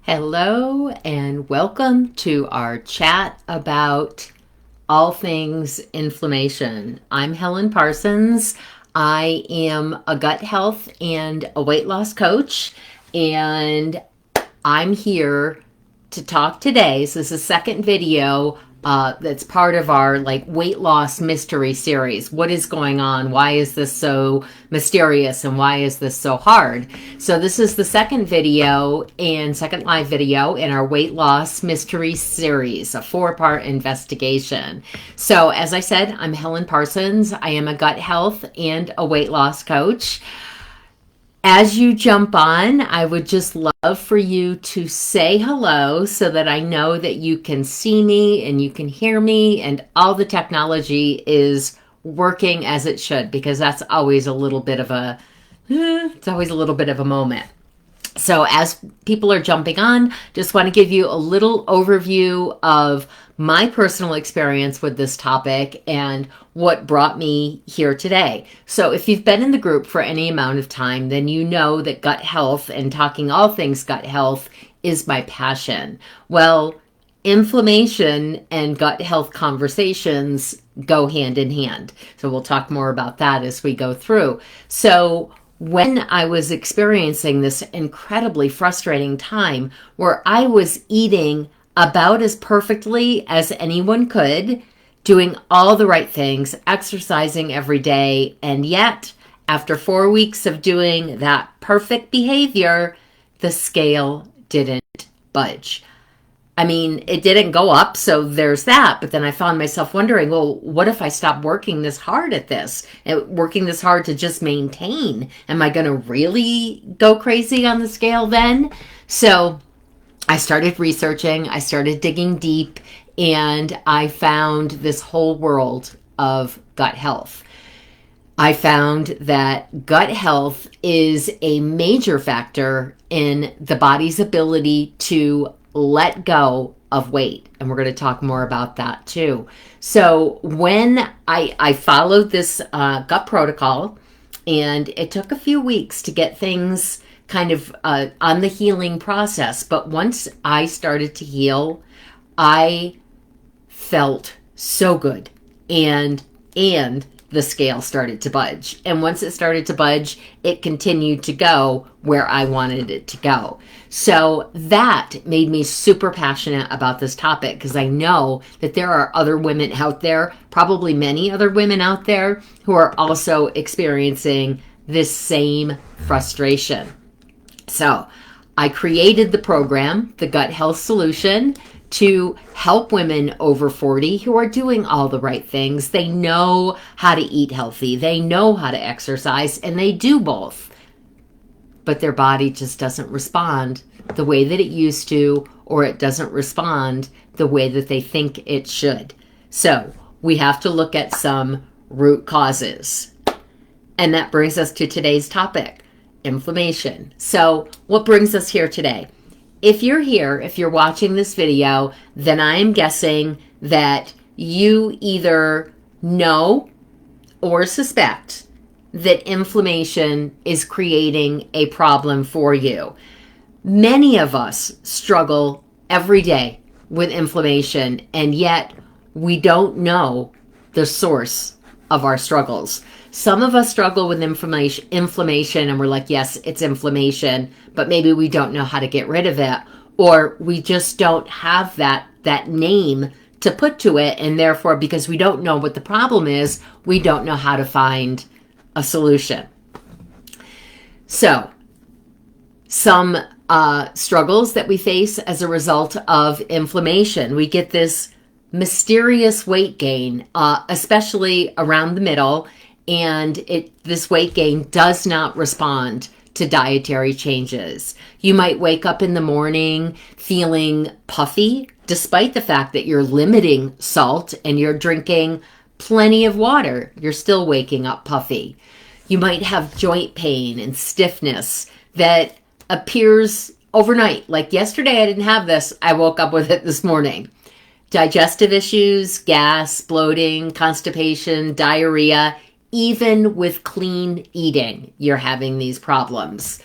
Hello and welcome to our chat about all things inflammation. I'm Helen Parsons. I am a gut health and a weight loss coach, and I'm here to talk today. So this is the second video that's part of our weight loss mystery series. What is going on? Why is this so mysterious and why is this so hard? So this is the second video and second live video in our weight loss mystery series, a 4-part investigation. So as I said, I'm Helen Parsons. I am a gut health and a weight loss coach. As you jump on, I would just love for you to say hello so that I know that you can see me and you can hear me and all the technology is working as it should, because that's always a little bit of a, it's always a little bit of a moment. So as people are jumping on, just want to give you a little overview of my personal experience with this topic and what brought me here today. So if you've been in the group for any amount of time, then you know that gut health and talking all things gut health is my passion. Well, inflammation and gut health conversations go hand in hand. So we'll talk more about that as we go through. So when I was experiencing this incredibly frustrating time where I was eating about as perfectly as anyone could, doing all the right things, exercising every day, and yet after 4 weeks of doing that perfect behavior, the scale didn't budge. I mean, it didn't go up, so there's that. But then I found myself wondering, well, what if I stop working this hard at this? And working this hard to just maintain? Am I going to really go crazy on the scale then? So I started researching, I started digging deep, and I found this whole world of gut health. I found that gut health is a major factor in the body's ability to let go of weight. And we're going to talk more about that too. So when I followed this gut protocol, and it took a few weeks to get things kind of on the healing process. But once I started to heal, I felt so good. And the scale started to budge. And once it started to budge, it continued to go where I wanted it to go. So that made me super passionate about this topic, because I know that there are other women out there, probably many other women out there, who are also experiencing this same frustration. So I created the program, the Gut Health Solution, to help women over 40 who are doing all the right things. They know how to eat healthy, they know how to exercise, and they do both. But their body just doesn't respond the way that it used to, or it doesn't respond the way that they think it should. So we have to look at some root causes. And that brings us to today's topic, inflammation. So what brings us here today? If you're here, if you're watching this video, then I am guessing that you either know or suspect that inflammation is creating a problem for you. Many of us struggle every day with inflammation, and yet we don't know the source of our struggles. Some of us struggle with inflammation and we're like, yes, it's inflammation, but maybe we don't know how to get rid of it, or we just don't have that name to put to it, and therefore, because we don't know what the problem is, we don't know how to find a solution. So, some struggles that we face as a result of inflammation. We get this mysterious weight gain, especially around the middle, and this weight gain does not respond to dietary changes. You might wake up in the morning feeling puffy, despite the fact that you're limiting salt and you're drinking plenty of water. You're still waking up puffy. You might have joint pain and stiffness that appears overnight. Like yesterday, I didn't have this. I woke up with it this morning. Digestive issues, gas, bloating, constipation, diarrhea. Even with clean eating, you're having these problems.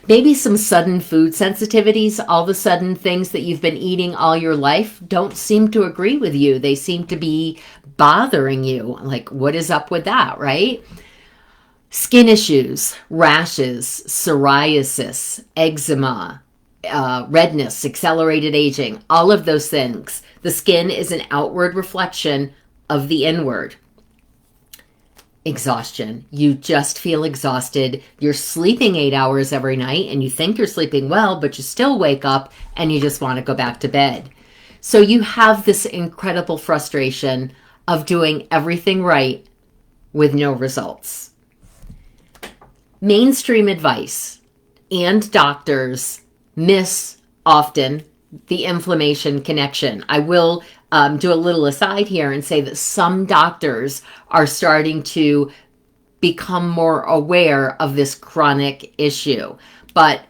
Maybe some sudden food sensitivities, all of a sudden things that you've been eating all your life don't seem to agree with you. They seem to be bothering you. Like, what is up with that, right? Skin issues, rashes, psoriasis, eczema, redness, accelerated aging, all of those things. The skin is an outward reflection of the inward. Exhaustion. You just feel exhausted. You're sleeping 8 hours every night and you think you're sleeping well, but you still wake up and you just want to go back to bed. So you have this incredible frustration of doing everything right with no results. Mainstream advice and doctors miss often the inflammation connection. I will do a little aside here and say that some doctors are starting to become more aware of this chronic issue. But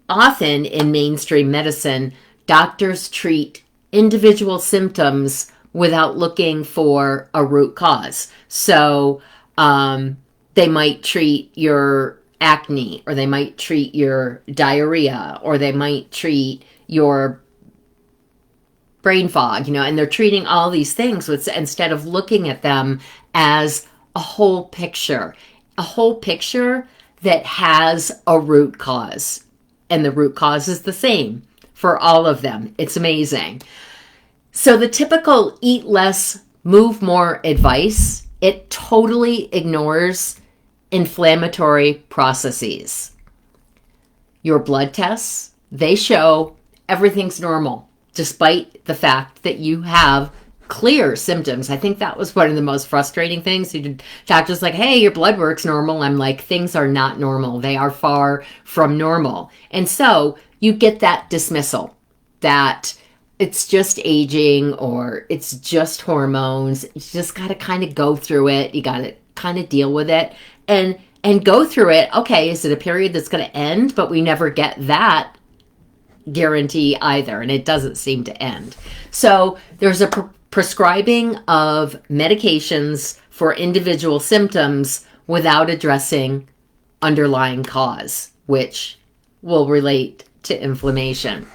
often in mainstream medicine, doctors treat individual symptoms without looking for a root cause. So they might treat your acne, or they might treat your diarrhea, or they might treat your brain fog, and they're treating all these things instead of looking at them as a whole picture that has a root cause. And the root cause is the same for all of them. It's amazing. So the typical eat less, move more advice, it totally ignores inflammatory processes. Your blood tests, they show everything's normal, despite the fact that you have clear symptoms. I think that was one of the most frustrating things. Doctors like, hey, your blood work's normal. I'm like, things are not normal. They are far from normal. And so you get that dismissal that it's just aging or it's just hormones. You just got to kind of go through it. You got to kind of deal with it and go through it. Okay, is it a period that's going to end? But we never get that guarantee either, and it doesn't seem to end. So there's a prescribing of medications for individual symptoms without addressing underlying cause, which will relate to inflammation.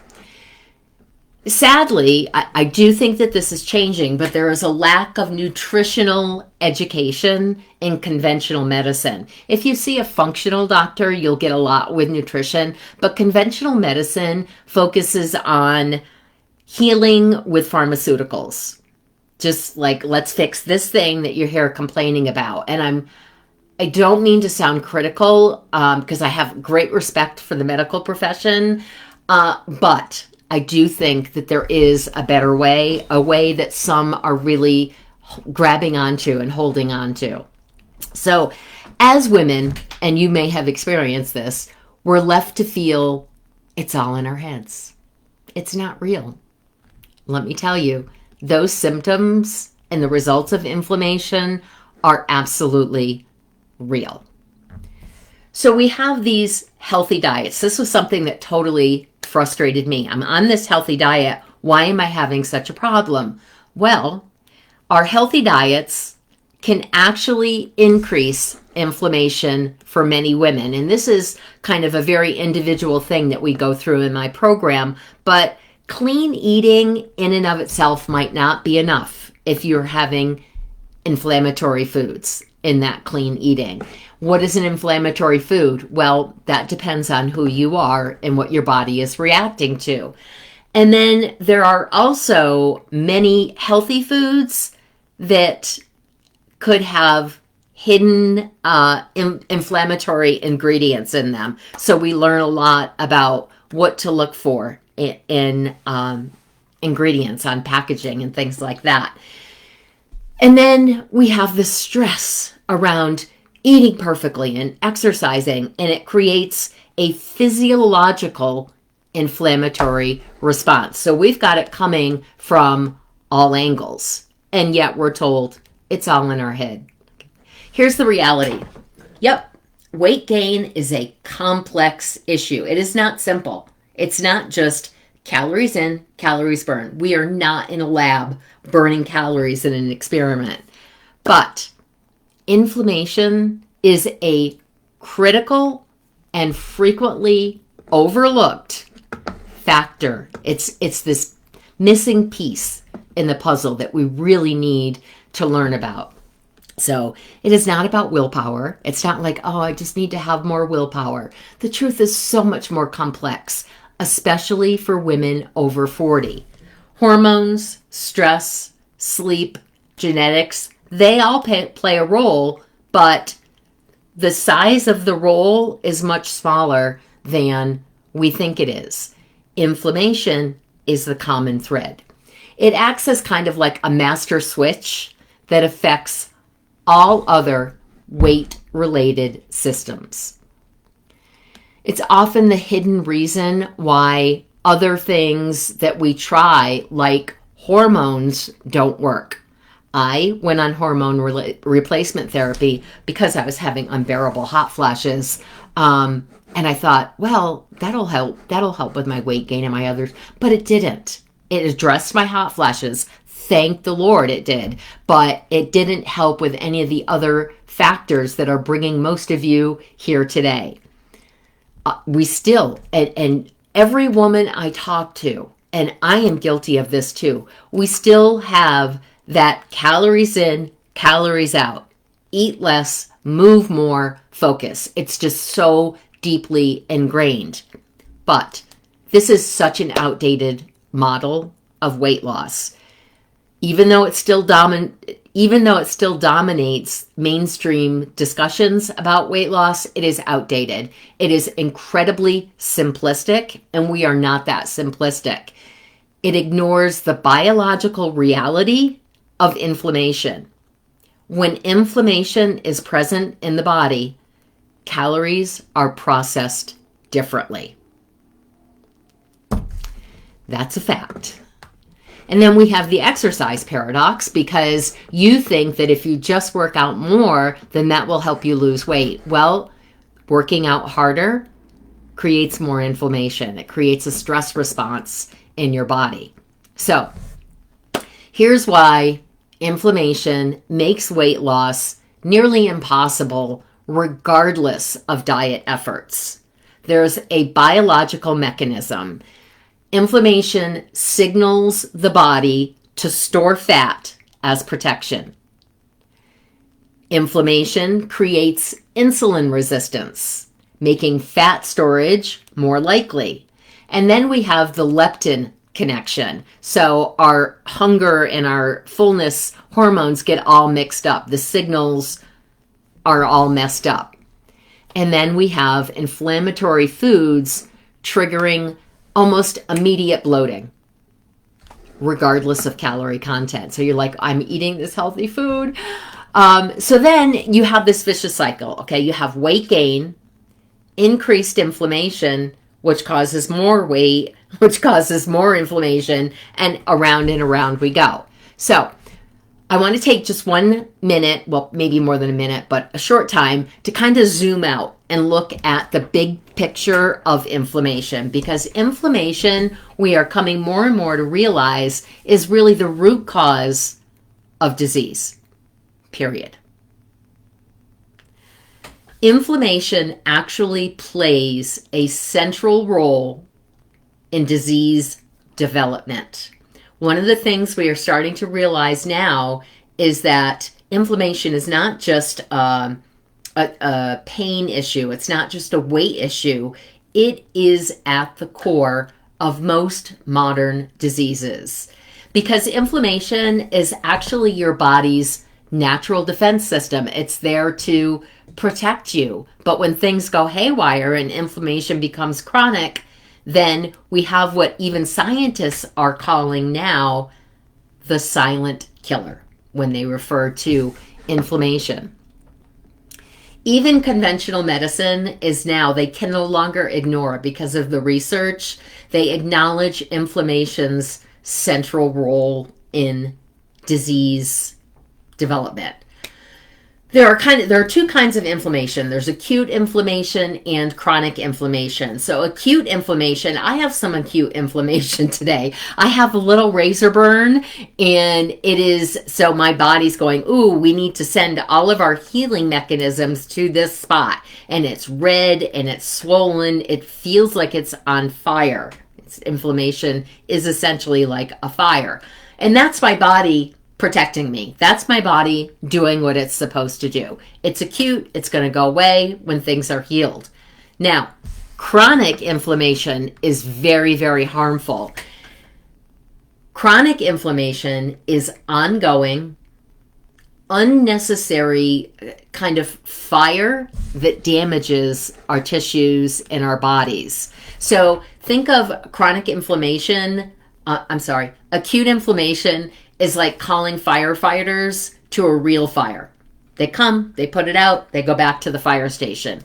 Sadly, I do think that this is changing, but there is a lack of nutritional education in conventional medicine. If you see a functional doctor, you'll get a lot with nutrition, but conventional medicine focuses on healing with pharmaceuticals. Just like, let's fix this thing that you're here complaining about. And I don't mean to sound critical, because I have great respect for the medical profession, but I do think that there is a better way, a way that some are really grabbing onto and holding onto. So as women, and you may have experienced this, we're left to feel it's all in our heads. It's not real. Let me tell you, those symptoms and the results of inflammation are absolutely real. So we have these healthy diets. This was something that totally frustrated me. I'm on this healthy diet. Why am I having such a problem? Well, our healthy diets can actually increase inflammation for many women. And this is kind of a very individual thing that we go through in my program. But clean eating in and of itself might not be enough if you're having inflammatory foods in that clean eating. What is an inflammatory food? Well, that depends on who you are and what your body is reacting to. And then there are also many healthy foods that could have hidden inflammatory ingredients in them. So we learn a lot about what to look for in ingredients on packaging and things like that. And then we have the stress around eating perfectly and exercising, and it creates a physiological inflammatory response. So we've got it coming from all angles, and yet we're told it's all in our head. Here's the reality. Yep, weight gain is a complex issue. It is not simple. It's not just calories in, calories burn. We are not in a lab burning calories in an experiment. But inflammation is a critical and frequently overlooked factor. It's this missing piece in the puzzle that we really need to learn about. So it is not about willpower. It's not like, oh, I just need to have more willpower. The truth is so much more complex, especially for women over 40. Hormones, stress, sleep, genetics, they all play a role, but the size of the role is much smaller than we think it is. Inflammation is the common thread. It acts as kind of like a master switch that affects all other weight-related systems. It's often the hidden reason why other things that we try, like hormones, don't work. I went on hormone replacement therapy because I was having unbearable hot flashes. And I thought, well, that'll help. That'll help with my weight gain and my others. But it didn't. It addressed my hot flashes. Thank the Lord it did. But it didn't help with any of the other factors that are bringing most of you here today. We still, and every woman I talk to, and I am guilty of this too, we still have that calories in, calories out. Eat less, move more, focus. It's just so deeply ingrained. But this is such an outdated model of weight loss. Even though it still dominates mainstream discussions about weight loss, it is outdated. It is incredibly simplistic, and we are not that simplistic. It ignores the biological reality of inflammation. When inflammation is present in the body, calories are processed differently. That's a fact. And then we have the exercise paradox, because you think that if you just work out more, then that will help you lose weight. Well, working out harder creates more inflammation. It creates a stress response in your body. So here's why inflammation makes weight loss nearly impossible regardless of diet efforts. There's a biological mechanism. Inflammation signals the body to store fat as protection. Inflammation creates insulin resistance, making fat storage more likely. And then we have the leptin connection. So our hunger and our fullness hormones get all mixed up. The signals are all messed up. And then we have inflammatory foods triggering almost immediate bloating, regardless of calorie content. So you're like, I'm eating this healthy food. So then you have this vicious cycle. Okay, you have weight gain, increased inflammation, which causes more weight, which causes more inflammation, and around we go. So I want to take just 1 minute, well, maybe more than a minute, but a short time to kind of zoom out and look at the big picture of inflammation, because inflammation, we are coming more and more to realize, is really the root cause of disease, period. Inflammation actually plays a central role in disease development. One of the things we are starting to realize now is that inflammation is not just a pain issue. It's not just a weight issue. It is at the core of most modern diseases, because inflammation is actually your body's natural defense system. It's there to protect you. But when things go haywire and inflammation becomes chronic, then we have what even scientists are calling now the silent killer when they refer to inflammation. Even conventional medicine is now, they can no longer ignore it because of the research. They acknowledge inflammation's central role in disease development. There are two kinds of inflammation. There's acute inflammation and chronic inflammation. So acute inflammation, I have some acute inflammation today. I have a little razor burn, and so my body's going, ooh, we need to send all of our healing mechanisms to this spot. And it's red and it's swollen. It feels like it's on fire. Inflammation is essentially like a fire. And that's my body protecting me. That's my body doing what it's supposed to do. It's acute. It's going to go away when things are healed. Now, chronic inflammation is very, very harmful. Chronic inflammation is ongoing, unnecessary kind of fire that damages our tissues in our bodies. So think of chronic inflammation, acute inflammation is like calling firefighters to a real fire. They come, they put it out, they go back to the fire station.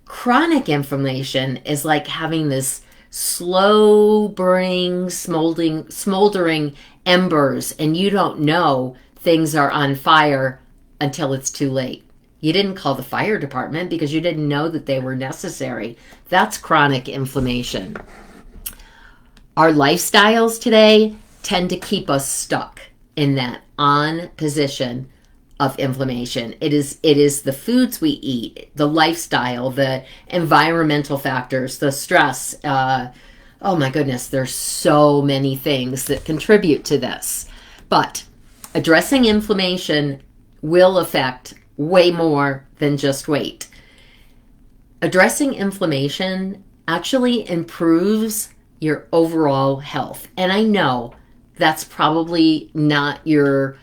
Chronic inflammation is like having this slow burning, smoldering embers, and you don't know things are on fire until it's too late. You didn't call the fire department because you didn't know that they were necessary. That's chronic inflammation. Our lifestyles today tend to keep us stuck in that on position of inflammation. It is the foods we eat, the lifestyle, the environmental factors, the stress. Oh my goodness, there's so many things that contribute to this. But addressing inflammation will affect way more than just weight. Addressing inflammation actually improves your overall health. And I know that's probably not your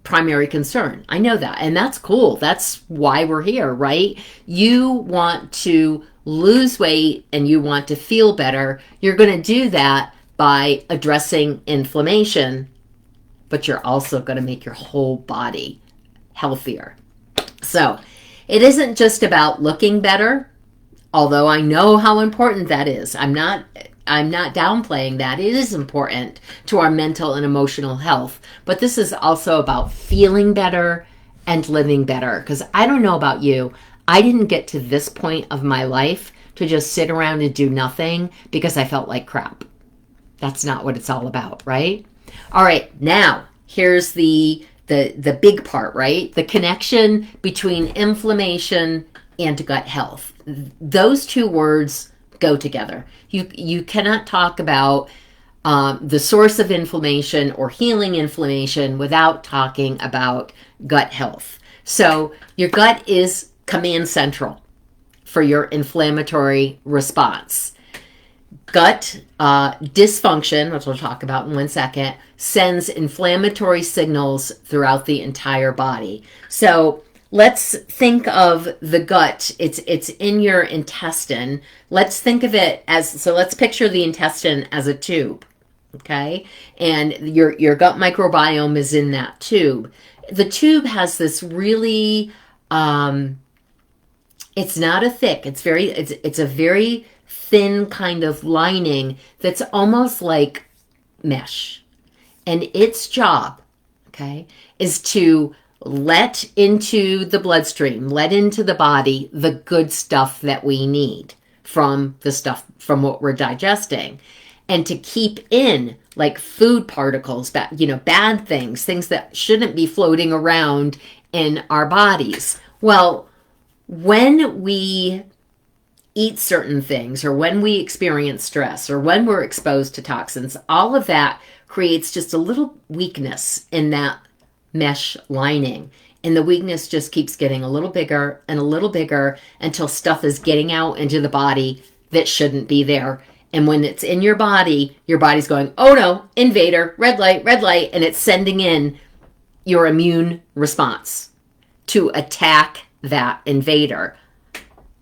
primary concern. I know that. And that's cool. That's why we're here, right? You want to lose weight and you want to feel better. You're going to do that by addressing inflammation, but you're also going to make your whole body healthier. So it isn't just about looking better, although I know how important that is. I'm not downplaying that. It is important to our mental and emotional health. But this is also about feeling better and living better. Because I don't know about you, I didn't get to this point of my life to just sit around and do nothing because I felt like crap. That's not what it's all about, right? All right, now here's the big part, right? The connection between inflammation and gut health. Those two words go together. You cannot talk about the source of inflammation or healing inflammation without talking about gut health. So your gut is command central for your inflammatory response. Gut dysfunction, which we'll talk about in 1 second, sends inflammatory signals throughout the entire body. So let's think of the gut. It's in your intestine. Let's think of it let's picture the intestine as a tube, okay? And your gut microbiome is in that tube. The tube has this really, it's not a thick, it's a very thin kind of lining that's almost like mesh. And its job, okay, is to let into the bloodstream, let into the body the good stuff that we need from what we're digesting, and to keep in like food particles, bad things that shouldn't be floating around in our bodies. Well, when we eat certain things, or when we experience stress, or when we're exposed to toxins, all of that creates just a little weakness in that mesh lining. And the weakness just keeps getting a little bigger and a little bigger until stuff is getting out into the body that shouldn't be there. And when it's in your body's going, oh no, invader, red light, and it's sending in your immune response to attack that invader.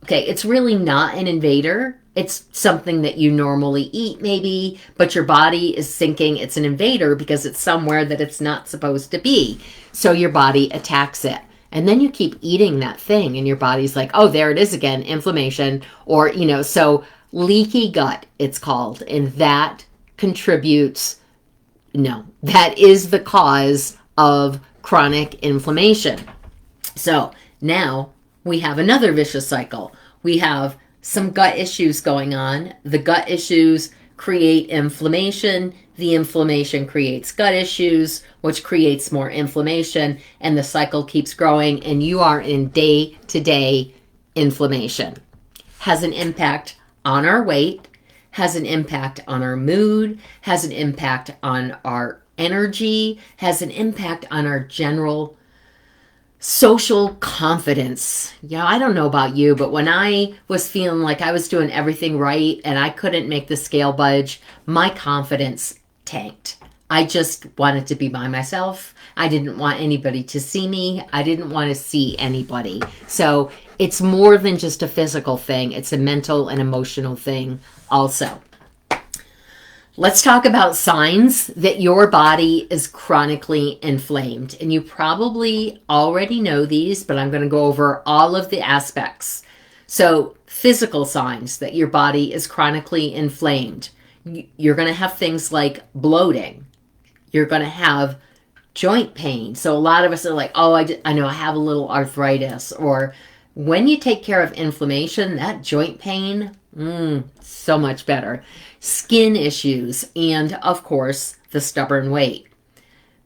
Okay, it's really not an invader. It's something that you normally eat maybe, but your body is thinking it's an invader because it's somewhere that it's not supposed to be. So your body attacks it. And then you keep eating that thing and your body's like, oh, there it is again, inflammation. Or, so leaky gut, it's called. And that that is the cause of chronic inflammation. So now we have another vicious cycle. We have some gut issues going on. The gut issues create inflammation. The inflammation creates gut issues, which creates more inflammation, and the cycle keeps growing, and you are in day-to-day inflammation. Has an impact on our weight, has an impact on our mood, has an impact on our energy, has an impact on our general social confidence. I don't know about you, but when I was feeling like I was doing everything right and I couldn't make the scale budge, my confidence tanked. I just wanted to be by myself. I didn't want anybody to see me. I didn't want to see anybody. So it's more than just a physical thing. It's a mental and emotional thing also. Let's talk about signs that your body is chronically inflamed. And you probably already know these, but I'm going to go over all of the aspects. So, physical signs that your body is chronically inflamed. You're going to have things like bloating. You're going to have joint pain. So, a lot of us are like, oh, I know I have a little arthritis. Or when you take care of inflammation, that joint pain, so much better. Skin issues, and of course, the stubborn weight.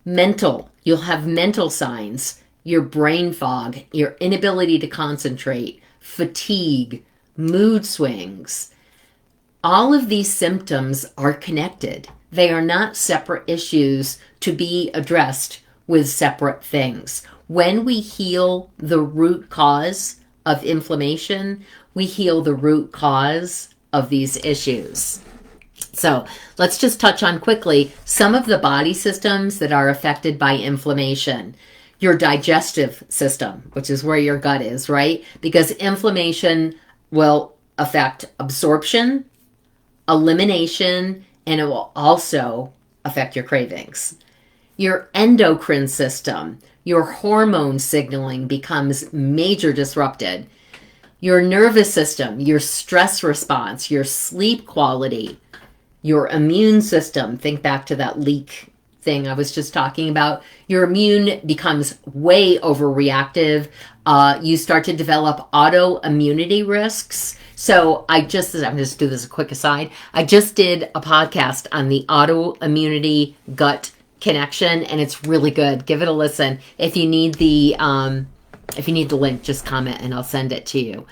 Mental, you'll have mental signs, your brain fog, your inability to concentrate, fatigue, mood swings. All of these symptoms are connected. They are not separate issues to be addressed with separate things. When we heal the root cause of inflammation, we heal the root cause of these issues. So let's just touch on quickly some of the body systems that are affected by inflammation. Your digestive system, which is where your gut is, right? Because inflammation will affect absorption, elimination, and it will also affect your cravings. Your endocrine system, your hormone signaling becomes major disrupted. Your nervous system, your stress response, your sleep quality, your immune system, think back to that leak thing I was just talking about. Your immune becomes way overreactive. You start to develop autoimmunity risks. So I'm just do this a quick aside. I just did a podcast on the autoimmunity gut connection, and it's really good. Give it a listen. If you need the link, just comment and I'll send it to you.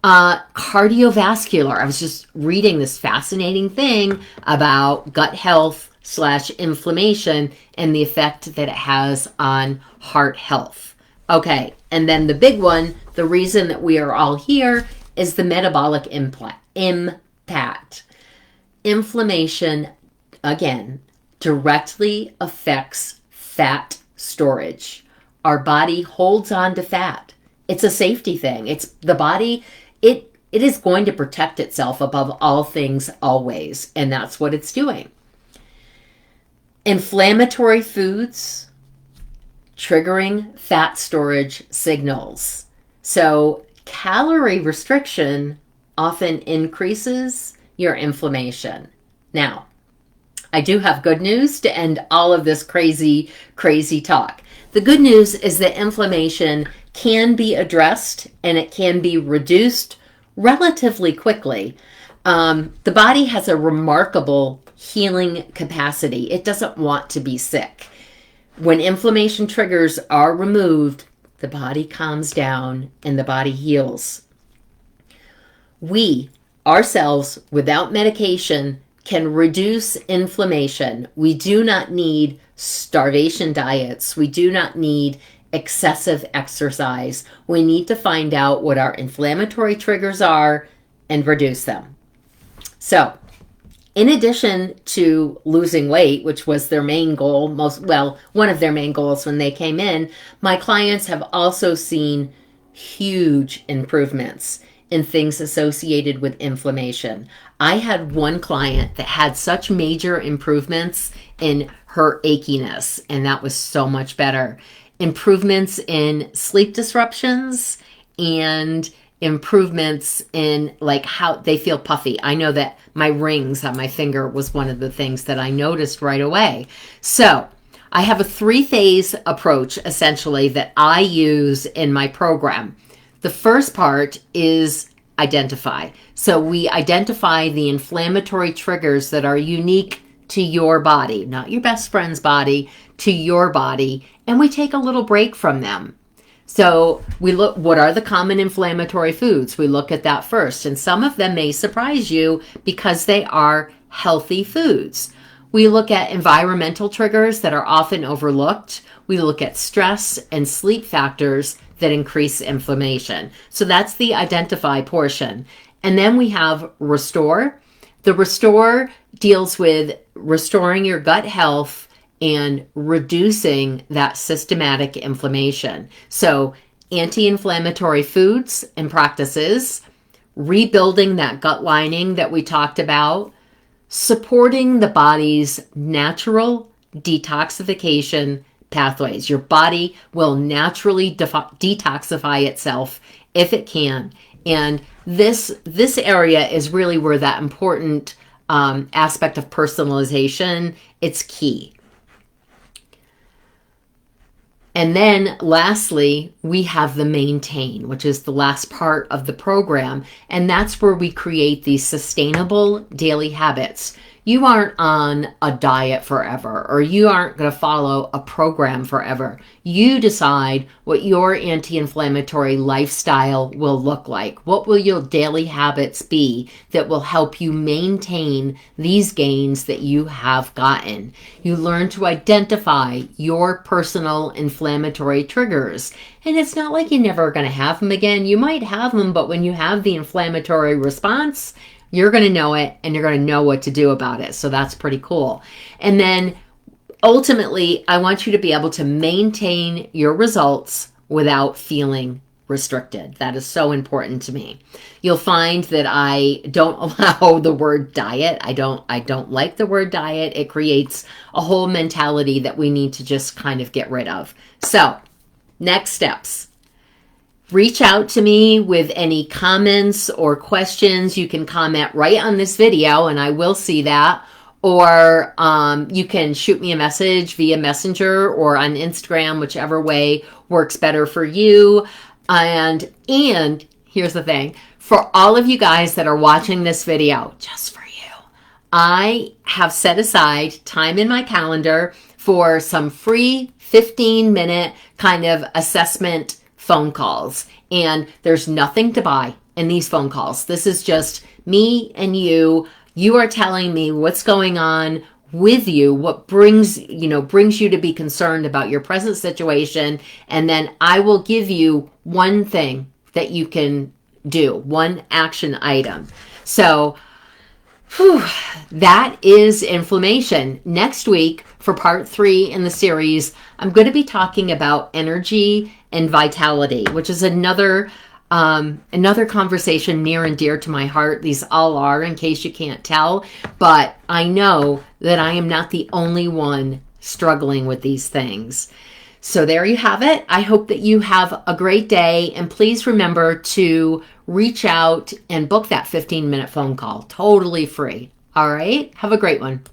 Cardiovascular. I was just reading this fascinating thing about gut health / inflammation and the effect that it has on heart health. Okay, and then the big one, the reason that we are all here, is the metabolic impact. Inflammation, again, directly affects fat storage. Our body holds on to fat. It's a safety thing. It's the body, it is going to protect itself above all things always, and that's what it's doing. Inflammatory foods triggering fat storage signals. So calorie restriction often increases your inflammation. Now, I do have good news to end all of this crazy talk. The good news is that inflammation can be addressed and it can be reduced relatively quickly. The body has a remarkable healing capacity. It doesn't want to be sick. When inflammation triggers are removed, the body calms down and the body heals. We, ourselves, without medication, can reduce inflammation. We do not need starvation diets. We do not need excessive exercise. We need to find out what our inflammatory triggers are and reduce them. So, in addition to losing weight, which was their main goal, one of their main goals when they came in, my clients have also seen huge improvements in things associated with inflammation. I had one client that had such major improvements in her achiness, and that was so much better. Improvements in sleep disruptions and improvements in like how they feel puffy. I know that my rings on my finger was one of the things that I noticed right away. So I have a 3-phase approach essentially that I use in my program. The first part is identify. So we identify the inflammatory triggers that are unique to your body, not your best friend's body, to your body, and we take a little break from them. So we look, what are the common inflammatory foods? We look at that first, and some of them may surprise you because they are healthy foods. We look at environmental triggers that are often overlooked. We look at stress and sleep factors that increase inflammation. So that's the identify portion. And then we have restore. The restore deals with restoring your gut health and reducing that systematic inflammation. So anti-inflammatory foods and practices, rebuilding that gut lining that we talked about, supporting the body's natural detoxification pathways. Your body will naturally detoxify itself if it can. And this area is really where that important aspect of personalization, it's key. And then lastly, we have the maintain, which is the last part of the program. And that's where we create these sustainable daily habits. You aren't on a diet forever, or you aren't going to follow a program forever. You decide what your anti-inflammatory lifestyle will look like. What will your daily habits be that will help you maintain these gains that you have gotten? You learn to identify your personal inflammatory triggers. And it's not like you're never going to have them again. You might have them, but when you have the inflammatory response, you're going to know it and you're going to know what to do about it. So that's pretty cool. And then ultimately, I want you to be able to maintain your results without feeling restricted. That is so important to me. You'll find that I don't allow the word diet. I don't like the word diet. It creates a whole mentality that we need to just kind of get rid of. So, next steps. Reach out to me with any comments or questions. You can comment right on this video and I will see that. Or you can shoot me a message via Messenger or on Instagram, whichever way works better for you. And here's the thing. For all of you guys that are watching this video, just for you, I have set aside time in my calendar for some free 15-minute kind of assessment phone calls. And there's nothing to buy in these phone calls. This is just me and you. You are telling me what's going on with you, what brings you to be concerned about your present situation. And then I will give you one thing that you can do, one action item. So that is inflammation. Next week, for part 3 in the series, I'm going to be talking about energy and vitality, which is another conversation near and dear to my heart. These all are, in case you can't tell, but I know that I am not the only one struggling with these things. So there you have it. I hope that you have a great day, and please remember to reach out and book that 15-minute phone call. Totally free. All right. Have a great one.